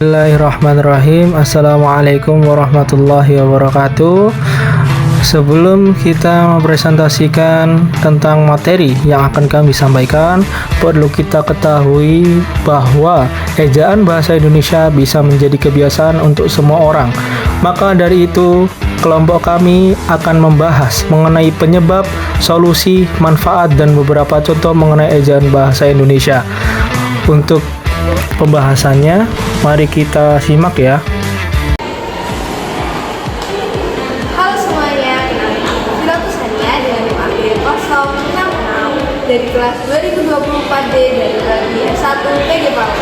Bismillahirrahmanirrahim. Assalamualaikum warahmatullahi wabarakatuh. Sebelum kita mempresentasikan tentang materi yang akan kami sampaikan, perlu kita ketahui bahwa ejaan bahasa Indonesia bisa menjadi kebiasaan untuk semua orang. Maka dari itu, kelompok kami akan membahas mengenai penyebab, solusi, manfaat, dan beberapa contoh mengenai ejaan bahasa Indonesia. Untuk pembahasannya, mari kita simak ya. Halo semuanya, kenalin aku Filatusannya dengan NIM akhir 066 dari kelas 2024D dari prodi S1 PG PAUD.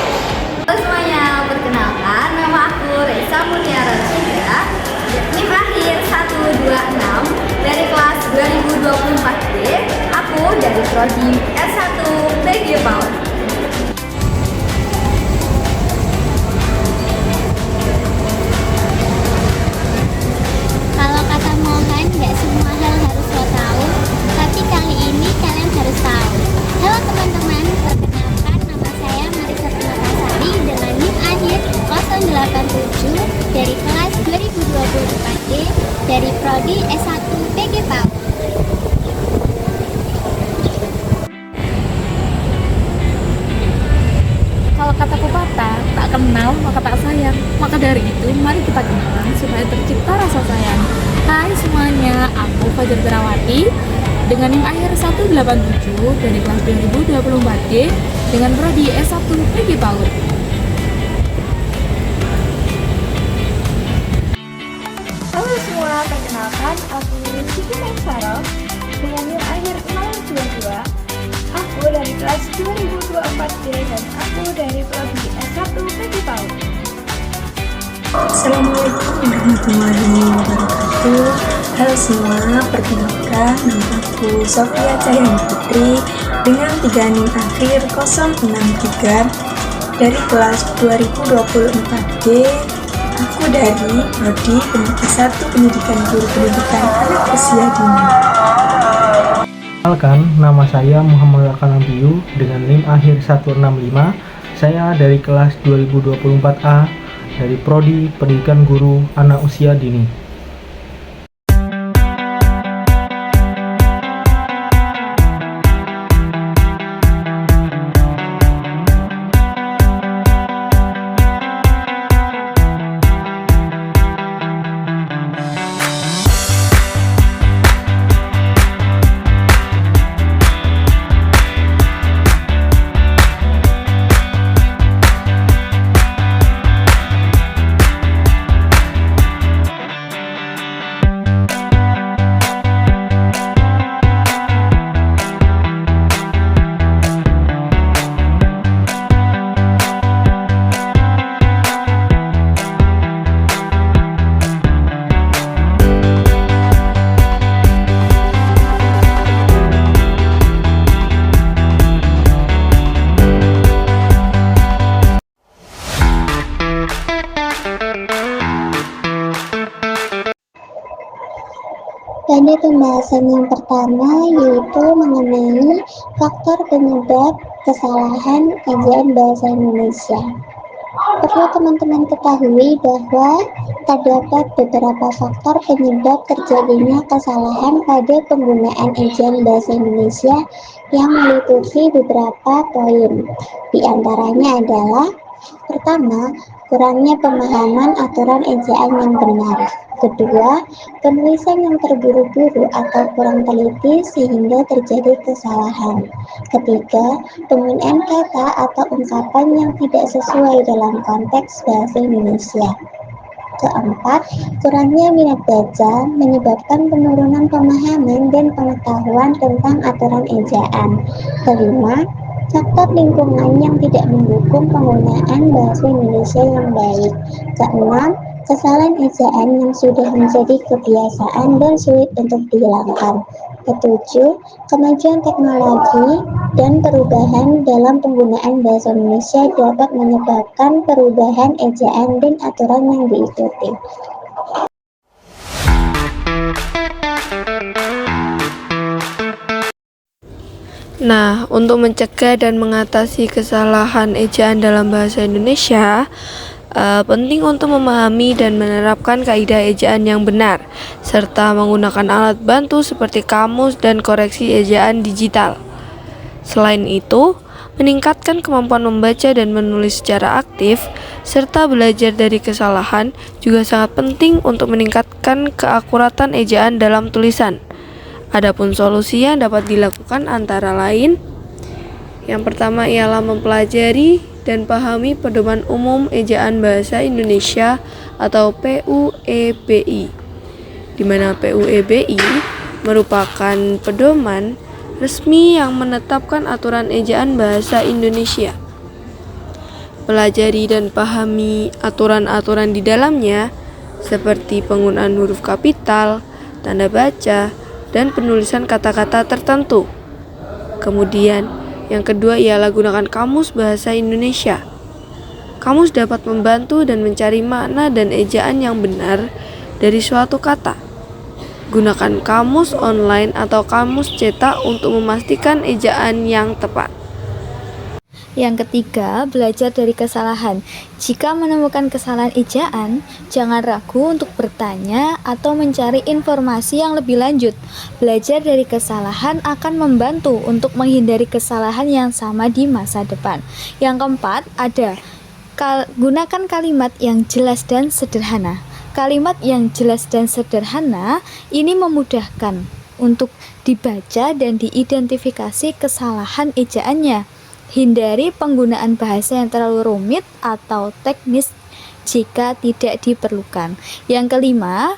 Halo semuanya, perkenalkan nama aku Reza Mutiara Rashida, NIM akhir 126 dari kelas 2024D. Aku dari prodi S1 PG PAUD. Kalau kata Mohan, nggak semua hal harus lo tahu, tapi kali ini kalian harus tahu. Halo teman-teman, perkenalkan nama saya Marisa Permatasari dengan NIM akhir 087 dari kelas 2024D dari prodi S1 PG PAUD. Kalau kata pepatah, tak kenal maka tak sayang. Maka dari itu, mari kita kenalan supaya tercipta rasa sayang. Hai semuanya, aku Fajar Terawati dengan NIM akhir 187 dari kelas 2024D dengan prodi S1 PG PAUD. Halo semua, perkenalkan aku Siti Maisaro dengan NIM akhir 022. Aku dari kelas 2024D dan aku dari prodi S1 PG PAUD. Assalamualaikum warahmatullahi wabarakatuh. Halo semua, perkenalkan nama aku Sofia Cahyani Putri dengan 3 NIM akhir 063 dari kelas 2024D. Aku dari prodi S1 Pendidikan Guru Pendidikan Anak Usia Dini. Perkenalkan, nama saya Muhammad Arkan Ambiyu dengan NIM akhir 165. Saya dari kelas 2024A dari prodi Pendidikan Guru Anak Usia Dini. Pada pembahasan yang pertama yaitu mengenai faktor penyebab kesalahan ejaan bahasa Indonesia. Perlu teman-teman ketahui bahwa terdapat beberapa faktor penyebab terjadinya kesalahan pada penggunaan ejaan bahasa Indonesia yang meliputi beberapa poin. Di antaranya adalah: pertama, kurangnya pemahaman aturan ejaan yang benar. Kedua, penulisan yang terburu-buru atau kurang teliti sehingga terjadi kesalahan. Ketiga, penggunaan kata atau ungkapan yang tidak sesuai dalam konteks bahasa Indonesia. Keempat, kurangnya minat baca menyebabkan penurunan pemahaman dan pengetahuan tentang aturan ejaan. Kelima, faktor lingkungan yang tidak mendukung penggunaan bahasa Indonesia yang baik. Keenam, kesalahan ejaan yang sudah menjadi kebiasaan dan sulit untuk dihilangkan. Ketujuh, kemajuan teknologi dan perubahan dalam penggunaan bahasa Indonesia dapat menyebabkan perubahan ejaan dan aturan yang diikuti. Nah, untuk mencegah dan mengatasi kesalahan ejaan dalam bahasa Indonesia, Penting untuk memahami dan menerapkan kaidah ejaan yang benar, serta menggunakan alat bantu seperti kamus dan koreksi ejaan digital. Selain itu, meningkatkan kemampuan membaca dan menulis secara aktif, serta belajar dari kesalahan juga sangat penting untuk meningkatkan keakuratan ejaan dalam tulisan. Adapun solusi yang dapat dilakukan antara lain, yang pertama ialah mempelajari dan pahami Pedoman Umum Ejaan Bahasa Indonesia atau PUEBI, di mana PUEBI merupakan pedoman resmi yang menetapkan aturan ejaan bahasa Indonesia. Pelajari dan pahami aturan-aturan di dalamnya, seperti penggunaan huruf kapital, tanda baca, dan penulisan kata-kata tertentu. Kemudian, yang kedua ialah gunakan kamus bahasa Indonesia. Kamus dapat membantu dan mencari makna dan ejaan yang benar dari suatu kata. Gunakan kamus online atau kamus cetak untuk memastikan ejaan yang tepat. Yang ketiga, belajar dari kesalahan. Jika menemukan kesalahan ejaan, jangan ragu untuk bertanya atau mencari informasi yang lebih lanjut. Belajar dari kesalahan akan membantu untuk menghindari kesalahan yang sama di masa depan. Yang keempat, ada gunakan kalimat yang jelas dan sederhana. Kalimat yang jelas dan sederhana ini memudahkan untuk dibaca dan diidentifikasi kesalahan ejaannya. Hindari penggunaan bahasa yang terlalu rumit atau teknis jika tidak diperlukan. Yang kelima,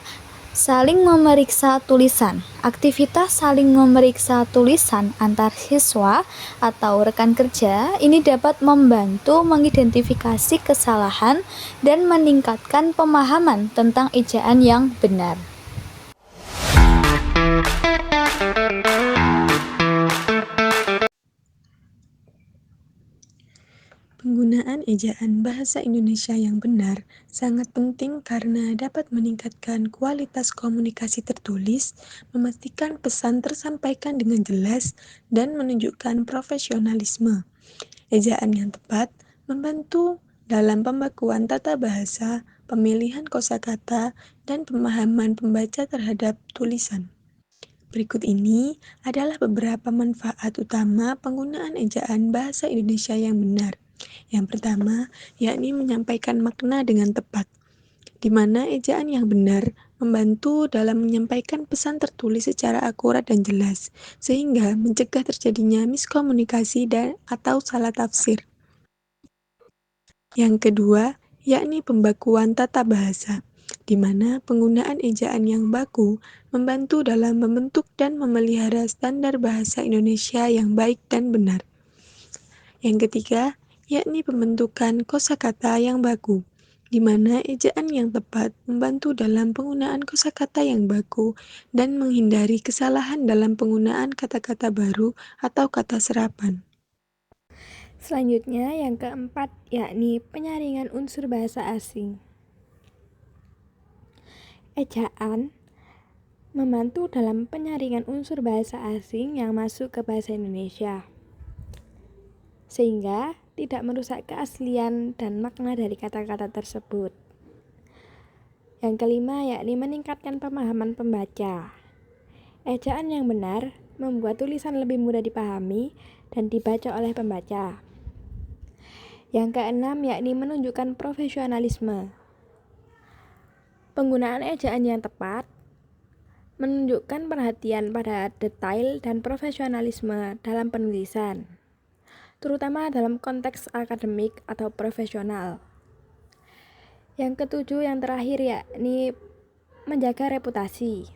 saling memeriksa tulisan. Aktivitas saling memeriksa tulisan antar siswa atau rekan kerja ini dapat membantu mengidentifikasi kesalahan dan meningkatkan pemahaman tentang ejaan yang benar. Penggunaan ejaan bahasa Indonesia yang benar sangat penting karena dapat meningkatkan kualitas komunikasi tertulis, memastikan pesan tersampaikan dengan jelas, dan menunjukkan profesionalisme. Ejaan yang tepat membantu dalam pembakuan tata bahasa, pemilihan kosakata, dan pemahaman pembaca terhadap tulisan. Berikut ini adalah beberapa manfaat utama penggunaan ejaan bahasa Indonesia yang benar. Yang pertama, yakni menyampaikan makna dengan tepat, di mana ejaan yang benar membantu dalam menyampaikan pesan tertulis secara akurat dan jelas, sehingga mencegah terjadinya miskomunikasi atau salah tafsir. Yang kedua, yakni pembakuan tata bahasa, di mana penggunaan ejaan yang baku membantu dalam membentuk dan memelihara standar bahasa Indonesia yang baik dan benar. Yang ketiga, yakni pembentukan kosakata yang baku, di mana ejaan yang tepat membantu dalam penggunaan kosakata yang baku dan menghindari kesalahan dalam penggunaan kata-kata baru atau kata serapan. Selanjutnya, yang keempat, yakni penyaringan unsur bahasa asing. Ejaan membantu dalam penyaringan unsur bahasa asing yang masuk ke bahasa Indonesia, sehingga tidak merusak keaslian dan makna dari kata-kata tersebut. Yang kelima, yakni meningkatkan pemahaman pembaca. Ejaan yang benar membuat tulisan lebih mudah dipahami dan dibaca oleh pembaca. Yang keenam, yakni menunjukkan profesionalisme. Penggunaan ejaan yang tepat menunjukkan perhatian pada detail dan profesionalisme dalam penulisan, terutama dalam konteks akademik atau profesional. Yang ketujuh, yang terakhir, yakni menjaga reputasi.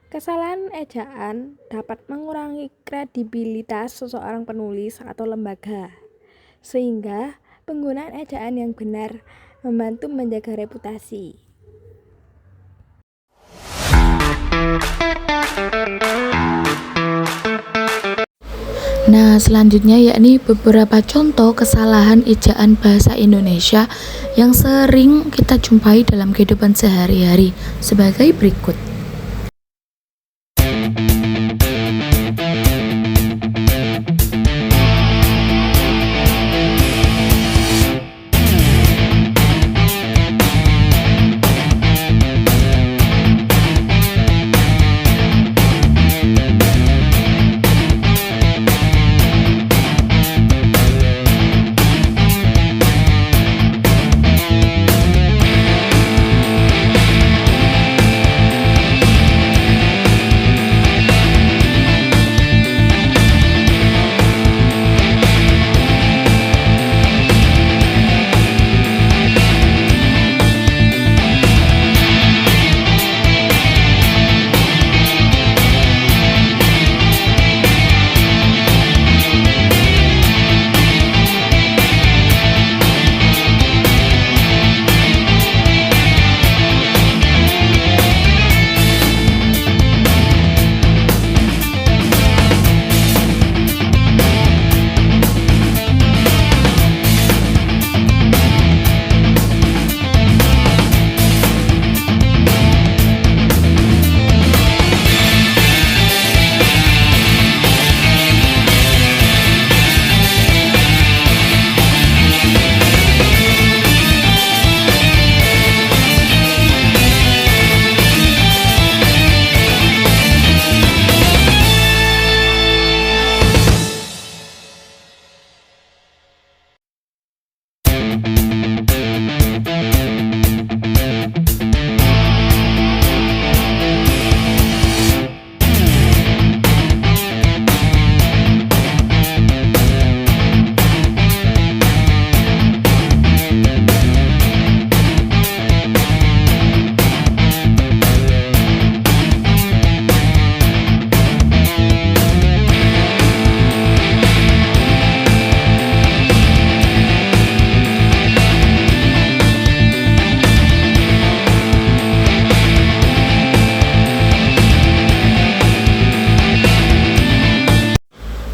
Kesalahan ejaan dapat mengurangi kredibilitas seseorang penulis atau lembaga, sehingga penggunaan ejaan yang benar membantu menjaga reputasi. Nah, selanjutnya yakni beberapa contoh kesalahan ejaan bahasa Indonesia yang sering kita jumpai dalam kehidupan sehari-hari sebagai berikut.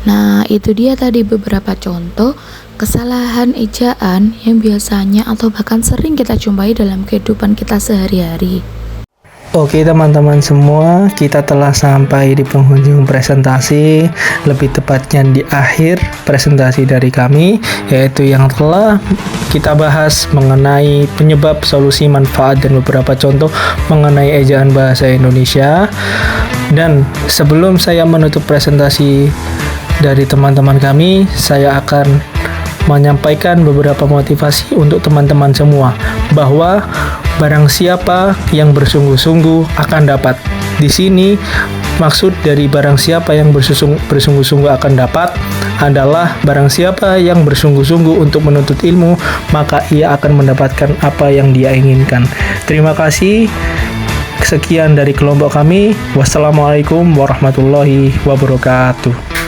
Nah, itu dia tadi beberapa contoh kesalahan ejaan yang biasanya atau bahkan sering kita jumpai dalam kehidupan kita sehari-hari. Oke teman-teman semua, kita telah sampai di penghujung presentasi, lebih tepatnya di akhir presentasi dari kami, yaitu yang telah kita bahas mengenai penyebab, solusi, manfaat, dan beberapa contoh mengenai ejaan bahasa Indonesia. Dan sebelum saya menutup presentasi dari teman-teman kami, saya akan menyampaikan beberapa motivasi untuk teman-teman semua, bahwa barang siapa yang bersungguh-sungguh akan dapat. Di sini maksud dari barang siapa yang bersungguh-sungguh akan dapat adalah barang siapa yang bersungguh-sungguh untuk menuntut ilmu, maka ia akan mendapatkan apa yang dia inginkan. Terima kasih. Sekian dari kelompok kami. Wassalamualaikum warahmatullahi wabarakatuh.